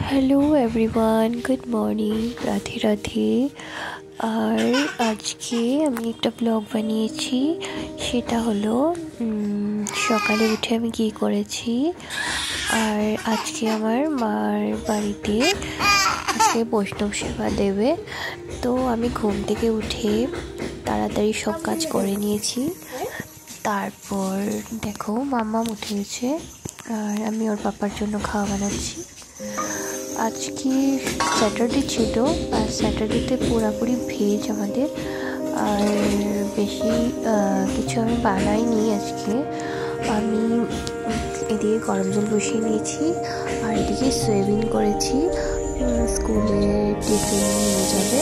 Hello everyone, good morning, Radhe Radhe. আর আজকে আমি একটা ব্লগ বানিয়েছি, সেটা হলো সকালে উঠে আমি কী করেছি। আর আজকে আমার মার বাড়িতে আজকে বৈষ্ণব সেবা দেবে, তো আমি ঘুম থেকে উঠে তাড়াতাড়ি সব কাজ করে নিয়েছি। তারপর দেখো মাম্মা উঠেছে আর আমি ওর পাপার জন্য খাওয়া বানাচ্ছি। আজকে স্যাটারডে ছিল, আর স্যাটারডেতে পুরোপুরি ভেজ আমাদের, আর বেশি কিছু আমি বানাইনি। আজকে আমি এদিকে গরম জল বসিয়ে নিয়েছি আর এদিকে সয়াবিন করেছি, স্কুলে টিফিন নিয়ে যাবে,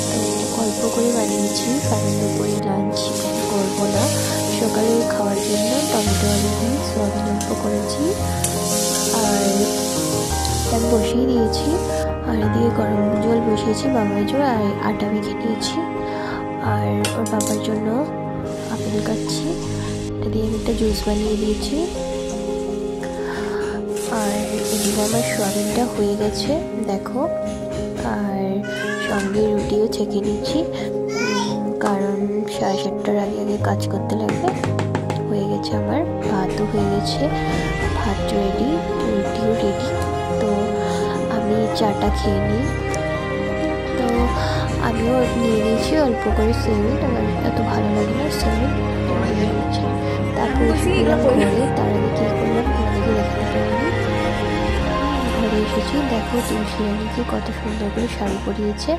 তো অল্প করে বানিয়েছি, কারণ দুপুরে লাঞ্চ করবো না। সকালে খাওয়ার জন্য টমেটো আলু দিয়ে সয়াবিন অল্প করেছি আর আমি বসিয়ে দিয়েছি। আর এদিকে গরম জল বসিয়েছি বাবার জন্য, আর আটা মেখে নিয়েছি। আর ওর বাবার জন্য আপেল কাটছি, এটা দিয়ে আমি একটা জুস বানিয়ে দিয়েছি। আর এদিকে আমার সোয়াবিনটা হয়ে গেছে দেখো, আর সঙ্গে রুটিও ছেঁকে নিচ্ছি, কারণ 7:30টার আগে আগে কাজ করতে লাগবে। হয়ে গেছে আমার, ভাতও হয়ে গেছে, ভাত রেডি, রুটিও রেডি। তো আমি চাটা খেয়ে নিই, তো আমিও নিয়ে নিয়েছি অল্প করে সয়াবিন, আমার এত ভালো লাগে না সয়াবিন, নিয়ে নিচ্ছি। তারপরে ঘরে তার আগে কী করলাম তোমাদেরকে দেখাতে পারিনি। ঘরে এসেছি, দেখো তুলসী রানীকে কত সুন্দর করে শাড়ি পরিয়েছে।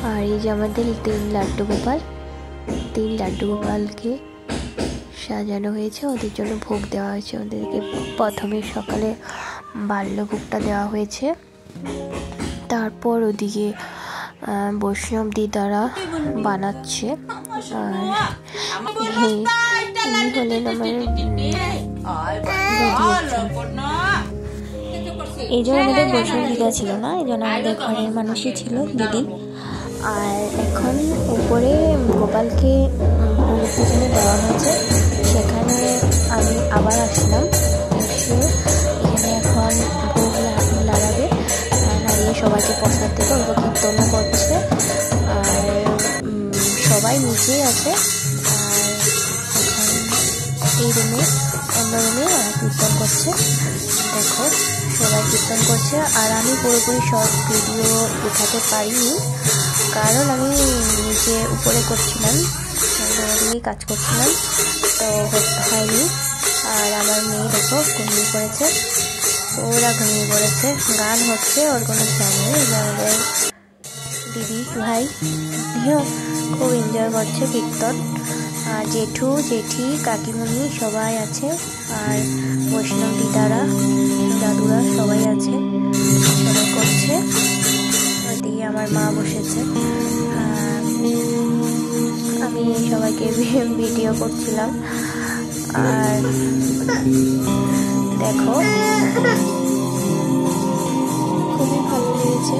আর এই যে আমাদের 3 লাড্ডু গোপালকে সাজানো হয়েছে, ওদের জন্য ভোগ দেওয়া হয়েছে। ওদেরকে প্রথমে সকালে বাল্যভোগটা দেওয়া হয়েছে, তারপর ওদিকে বৈষ্ণব দিদারা বানাচ্ছে। আর ইনি হলেন আমার এই জন্য আমাদের বৈষ্ণব দিদা ছিল না, এই জন্য আমাদের ঘরের মানুষই ছিল দিদি। আর এখন উপরে গোপালকে ভোগের জন্য দেওয়া হয়েছে, সেখানে আমি আবার আসলাম, এসে এখানে এখন ভোগ লাগাবে, নাড়িয়ে সবাইকে প্রসাদ দেবে, ওরা কীর্তনও করছে। আর সবাই নিচেই আছে, আর এখন এই রুমে অন্য রুমে কীর্তন করছে, দেখো সবাই কীর্তন করছে। আর আমি পুরোপুরি সব ভিডিও দেখাতে পারিনি, কারণ আমি নিচে উপরে করছিলাম, দিয়েই কাজ করছিলাম, তো হয়নি। আর আমার মেয়ে দেখো ঘুমিয়ে পড়েছে, ওরা ঘুমিয়ে পড়েছে, গান হচ্ছে, ওর কোনো খেয়াল নেই। আমাদের দিদি ভাই খুব এনজয় করছে কীর্তন, আর জেঠু জেঠি কাকিমণি সবাই আছে, আর বৈষ্ণব দিদারা দাদুরা সবাই আছে, সবাই করছে। ওদিকে আমার মা বসেছে, আমি সবাইকে ভিডিও করছিলাম। আর দেখো খুবই ভালো লেগেছে।